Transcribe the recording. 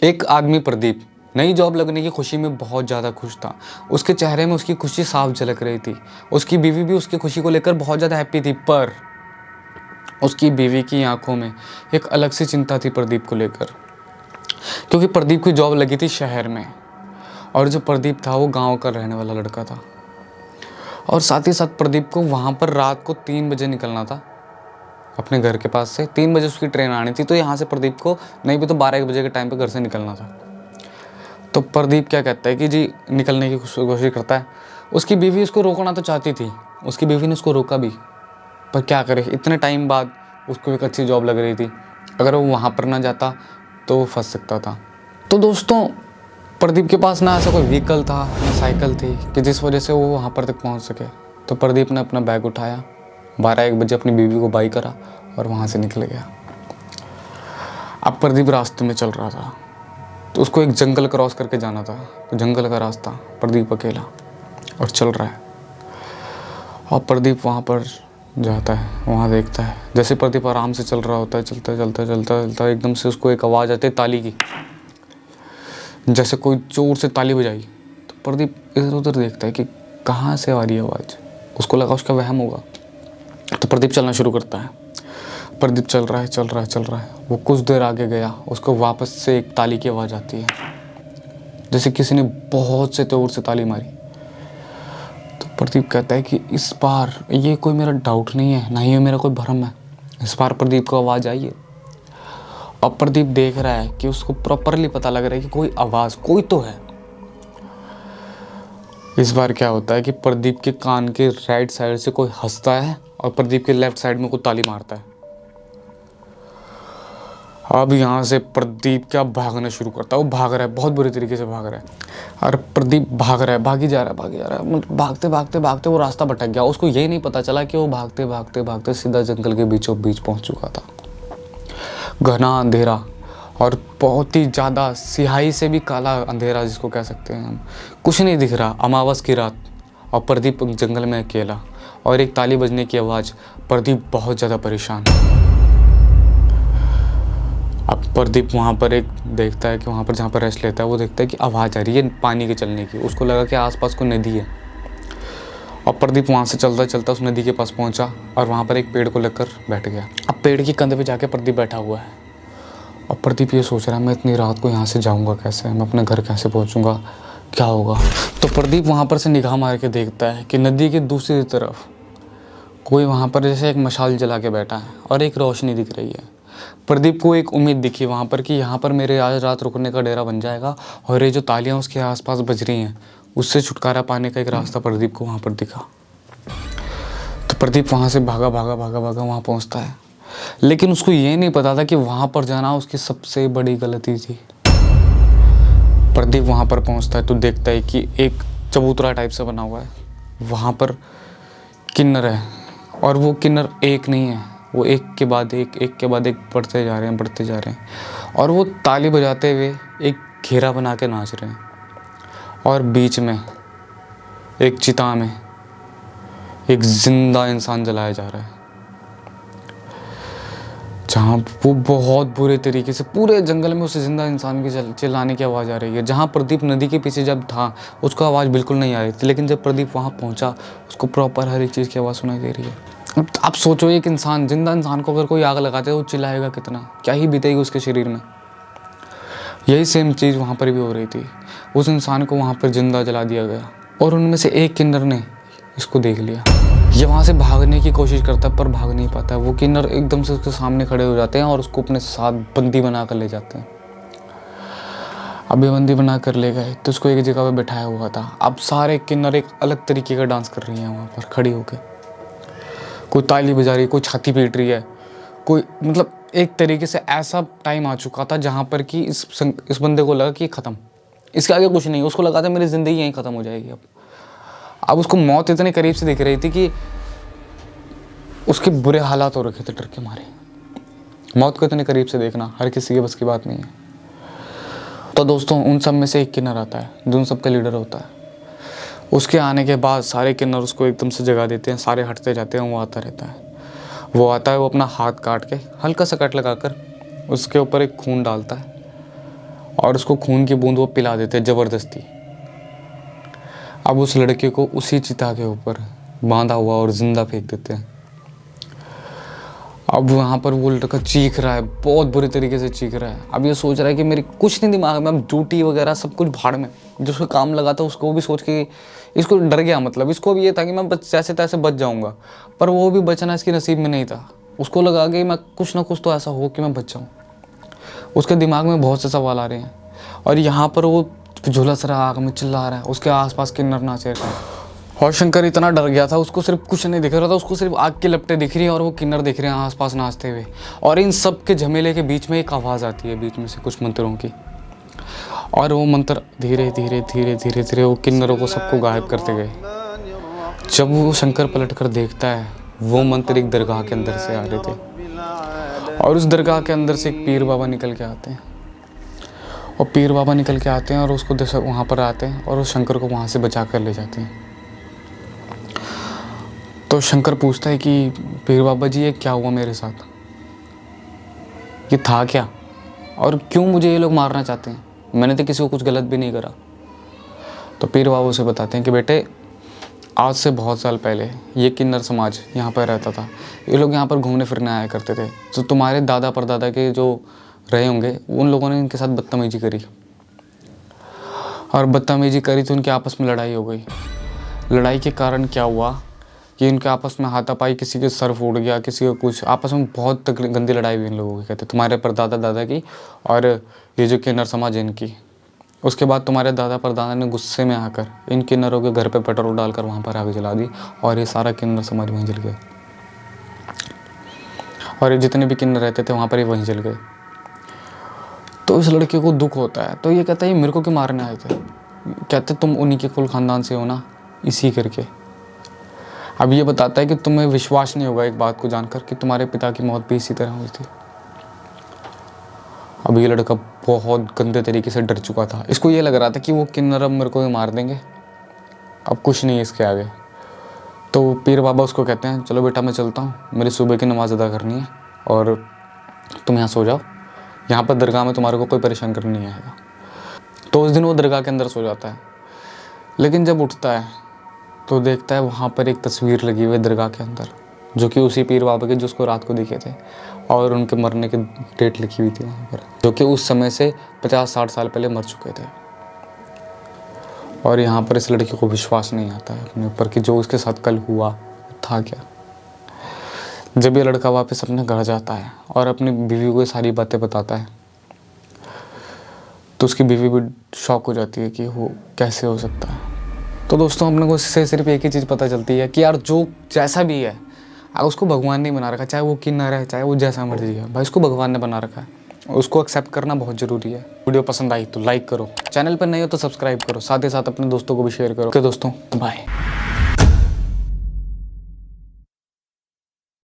एक आदमी प्रदीप नई जॉब लगने की खुशी में बहुत ज़्यादा खुश था। उसके चेहरे में उसकी खुशी साफ झलक रही थी। उसकी बीवी भी उसकी खुशी को लेकर बहुत ज़्यादा हैप्पी थी, पर उसकी बीवी की आंखों में एक अलग सी चिंता थी प्रदीप को लेकर, क्योंकि प्रदीप की जॉब लगी थी शहर में और जो प्रदीप था वो गांव का रहने वाला लड़का था। और साथ ही साथ प्रदीप को वहाँ पर रात को 3 बजे निकलना था अपने घर के पास से। 3 बजे उसकी ट्रेन आनी थी, तो यहाँ से प्रदीप को नहीं भी तो 12-1 बजे के टाइम पे घर से निकलना था। तो प्रदीप क्या कहता है कि जी निकलने की कोशिश करता है। उसकी बीवी उसको रोकना तो चाहती थी, उसकी बीवी ने उसको रोका भी, पर क्या करे, इतने टाइम बाद उसको एक अच्छी जॉब लग रही थी। अगर वो वहाँ पर ना जाता तो वो फंस सकता था। तो दोस्तों, प्रदीप के पास ना ऐसा कोई व्हीकल था ना साइकिल थी कि जिस वजह से वो वहाँ पर तक पहुँच सके। तो प्रदीप ने अपना बैग उठाया, 12-1 बजे अपनी बीवी को बाय करा और वहाँ से निकल गया। अब प्रदीप रास्ते में चल रहा था, तो उसको एक जंगल क्रॉस करके जाना था। तो जंगल का रास्ता, प्रदीप अकेला और चल रहा है। और प्रदीप वहाँ पर जाता है, वहाँ देखता है जैसे प्रदीप आराम से चल रहा होता है, चलता चलता चलता चलता एकदम से उसको एक आवाज़ आती है ताली की, जैसे कोई जोर से ताली बजाई। तो प्रदीप इधर उधर देखता है कि कहाँ से आ रही है आवाज़। उसको लगा उसका वहम होगा, तो प्रदीप चलना शुरू करता है। प्रदीप चल रहा है चल रहा है चल रहा है। वो कुछ देर आगे गया, उसको वापस से एक ताली की आवाज़ आती है, जैसे किसी ने बहुत से जोर से ताली मारी। तो प्रदीप कहता है कि इस बार ये कोई मेरा डाउट नहीं है, ना ही ये मेरा कोई भ्रम है, इस बार प्रदीप को आवाज़ आई है। अब प्रदीप देख रहा है कि उसको प्रॉपरली पता लग रहा है कि कोई आवाज़, कोई तो है। इस बार क्या होता है कि प्रदीप के कान के राइट साइड से कोई हंसता है और प्रदीप के लेफ्ट साइड में कोई ताली मारता है। अब यहाँ से प्रदीप क्या भागना शुरू करता है। वो भाग रहा है, बहुत बुरी तरीके से भाग रहा है। और प्रदीप भाग रहा है, भागी जा रहा है, भागी जा रहा है। मतलब भागते भागते भागते वो रास्ता भटक गया। उसको ये नहीं पता चला कि वो भागते भागते भागते सीधा जंगल के बीचों बीच पहुँच चुका था। घना अंधेरा और बहुत ही ज़्यादा स्याही से भी काला अंधेरा जिसको कह सकते हैं हम। कुछ नहीं दिख रहा, अमावस की रात, और प्रदीप जंगल में अकेला और एक ताली बजने की आवाज़। प्रदीप बहुत ज़्यादा परेशान। अब प्रदीप वहाँ पर एक देखता है कि वहाँ पर जहाँ पर रेस्ट लेता है, वो देखता है कि आवाज़ आ रही है पानी के चलने की। उसको लगा कि आसपास कोई नदी है और प्रदीप वहाँ से चलता चलता उस नदी के पास पहुँचा और वहाँ पर एक पेड़ को लेकर बैठ गया। अब पेड़ की कंधे पे जाके प्रदीप बैठा हुआ है और प्रदीप ये सोच रहा है, मैं इतनी रात को यहाँ से जाऊँगा कैसे, मैं अपने घर कैसे पहुँचूँगा, क्या होगा। तो प्रदीप वहाँ पर से निगाह मार के देखता है कि नदी के दूसरी तरफ कोई वहाँ पर जैसे एक मशाल जला के बैठा है और एक रोशनी दिख रही है। प्रदीप को एक उम्मीद दिखी वहाँ पर कि यहाँ पर मेरे आज रात रुकने का डेरा बन जाएगा और ये जो तालियाँ उसके आसपास बज रही हैं उससे छुटकारा पाने का एक रास्ता प्रदीप को वहाँ पर दिखा। तो प्रदीप वहाँ से भागा भागा भागा भागा वहाँ पहुँचता है, लेकिन उसको ये नहीं पता था कि वहाँ पर जाना उसकी सबसे बड़ी गलती थी। प्रदीप वहाँ पर पहुँचता है तो देखता है कि एक चबूतरा टाइप से बना हुआ है, वहाँ पर किन्नर है और वो किन्नर एक नहीं है, वो एक के बाद एक बढ़ते जा रहे हैं, बढ़ते जा रहे हैं और वो ताली बजाते हुए एक घेरा बना के नाच रहे हैं। और बीच में एक चिता में एक जिंदा इंसान जलाया जा रहा है, जहाँ वो बहुत बुरे तरीके से पूरे जंगल में उस जिंदा इंसान की चिल्लाने की आवाज़ आ रही है। जहाँ प्रदीप नदी के पीछे जब था उसको आवाज़ बिल्कुल नहीं आ रही थी, लेकिन जब प्रदीप वहाँ पहुँचा उसको प्रॉपर हर एक चीज़ की आवाज़ सुनाई दे रही है। अब आप सोचो, एक इंसान, जिंदा इंसान को अगर कोई आग लगाते तो वो चिल्लाएगा कितना, क्या ही बीतेगी उसके शरीर में। यही सेम चीज़ वहाँ पर भी हो रही थी। उस इंसान को वहाँ पर जिंदा जला दिया गया और उनमें से एक किन्नर ने इसको देख लिया। ये वहाँ से भागने की कोशिश करता है पर भाग नहीं पाता। वो किन्नर एकदम से उसके सामने खड़े हो जाते हैं और उसको अपने साथ बंदी बना कर ले जाते हैं। अब ये बंदी बना कर ले गए तो उसको एक जगह पे बैठाया हुआ था। अब सारे किन्नर एक अलग तरीके का डांस कर रही हैं वहाँ पर खड़ी होकर। कोई ताली बजा रही है, कोई छाती पीट रही है, कोई, मतलब एक तरीके से ऐसा टाइम आ चुका था जहाँ पर कि इस बंदे को लगा कि ख़त्म, इसके आगे कुछ नहीं। उसको लगा था मेरी ज़िंदगी यहीं ख़त्म हो जाएगी। अब उसको मौत इतने करीब से दिख रही थी कि उसके बुरे हालात हो रखे थे डर के मारे। मौत को इतने करीब से देखना हर किसी के बस की बात नहीं है। तो दोस्तों, उन सब में से एक किन्नर आता है जो उन सब का लीडर होता है। उसके आने के बाद सारे किन्नर उसको एकदम से जगा देते हैं, सारे हटते जाते हैं। वो आता रहता है, वो आता है, वो अपना हाथ काट के हल्का सा कट लगाकर उसके ऊपर एक खून डालता है और उसको खून की बूंद वो पिला देते हैं ज़बरदस्ती। अब उस लड़के को उसी चिता के ऊपर बांधा हुआ और जिंदा फेंक देते हैं। अब वहाँ पर वो लड़का चीख रहा है, बहुत बुरी तरीके से चीख रहा है। अब ये सोच रहा है कि मेरी कुछ नहीं दिमाग में, अब ड्यूटी वगैरह सब कुछ भाड़ में। जो उसको काम लगा था उसको भी सोच के इसको डर गया, मतलब इसको भी ये था कि मैं जैसे तैसे बच जाऊँगा, पर वो भी बचना इसकी नसीब में नहीं था। उसको लगा कि मैं कुछ ना कुछ तो ऐसा हो कि मैं बच जाऊँ। उसके दिमाग में बहुत से सवाल आ रहे हैं और यहाँ पर वो झुलस रहा, आग में चिल्ला रहा है, उसके आसपास किन्नर नाच रहे हैं। और शंकर इतना डर गया था, उसको सिर्फ कुछ नहीं दिख रहा था, उसको सिर्फ आग की लपटें दिख रही हैं और वो किन्नर दिख रहे हैं आसपास नाचते हुए। और इन सब के झमेले के बीच में एक आवाज़ आती है बीच में से कुछ मंत्रों की, और वो मंत्र धीरे धीरे धीरे धीरे धीरे वो किन्नरों को सबको गायब करते गए। जब वो शंकर पलट कर देखता है, वो मंत्र एक दरगाह के अंदर से आ रहे थे और उस दरगाह के अंदर से एक पीर बाबा निकल के आते हैं। और पीर बाबा निकल के आते हैं और उसको वहाँ पर आते हैं और उस शंकर को वहाँ से बचा कर ले जाते हैं। तो शंकर पूछता है कि पीर बाबा जी ये क्या हुआ मेरे साथ, ये था क्या और क्यों मुझे ये लोग मारना चाहते हैं, मैंने तो किसी को कुछ गलत भी नहीं करा। तो पीर बाबा उसे बताते हैं कि बेटे आज से बहुत साल पहले ये किन्नर समाज यहाँ पर रहता था। ये लोग यहाँ पर घूमने फिरने आया करते थे। तो तुम्हारे दादा परदादा के जो रहे होंगे उन लोगों ने इनके साथ बदतमीजी करी, और बदतमीजी करी तो उनके आपस में लड़ाई हो गई। लड़ाई के कारण क्या हुआ कि इनके आपस में हाथापाई, किसी के सर फूट गया, किसी का कुछ, आपस में बहुत गंदी लड़ाई हुई इन लोगों की, कहते तुम्हारे परदादा दादा की और ये जो किन्नर समाज इनकी। उसके बाद तुम्हारे दादा परदादा ने गुस्से में आकर इन किन्नरों के घर पे पेट्रोल डालकर वहाँ पर आग जला दी और ये सारा किन्नर समाज वहीं जल गया। और ये जितने भी किन्नर रहते थे वहाँ पर ये वहीं जल गए। तो इस लड़के को दुख होता है, तो ये कहता है ये मेरे को क्यों मारने आए थे। कहते तुम उन्हीं के कुल खानदान से हो ना, इसी करके। अब ये बताता है कि तुम्हें विश्वास नहीं होगा एक बात को जानकर कि तुम्हारे पिता की मौत भी इसी तरह हुई थी। अब ये लड़का बहुत गंदे तरीके से डर चुका था। इसको ये लग रहा था कि वो किन्नर अब मेरे को ही मार देंगे, अब कुछ नहीं है इसके आगे। तो पीर बाबा उसको कहते हैं चलो बेटा मैं चलता हूँ, मेरी सुबह की नमाज़ अदा करनी है और तुम यहाँ सो जाओ, यहाँ पर दरगाह में तुम्हारे को कोई परेशान करने नहीं आएगा। तो उस दिन वो दरगाह के अंदर सो जाता है, लेकिन जब उठता है तो देखता है वहाँ पर एक तस्वीर लगी हुई है दरगाह के अंदर, जो कि उसी पीर बाबा के जो उसको रात को दिखे थे, और उनके मरने की डेट लिखी हुई थी वहाँ पर, जो कि उस समय से 50-60 साल पहले मर चुके थे। और यहाँ पर इस लड़के को विश्वास नहीं आता है अपने ऊपर कि जो उसके साथ कल हुआ था क्या। जब ये लड़का वापस अपने घर जाता है और अपनी बीवी को ये सारी बातें बताता है, तो उसकी बीवी भी शॉक हो जाती है कि वो कैसे हो सकता है। तो दोस्तों अपने को इससे सिर्फ एक ही चीज़ पता चलती है कि यार जो जैसा भी है, अगर उसको भगवान ने बना रखा, चाहे वो किन्नर है, चाहे वो जैसा मर्जी है, भाई उसको भगवान ने बना रखा है, उसको एक्सेप्ट करना बहुत ज़रूरी है। वीडियो पसंद आई तो लाइक करो, चैनल पर नहीं हो तो सब्सक्राइब करो, साथ ही साथ अपने दोस्तों को भी शेयर करो। ओके दोस्तों, बाय।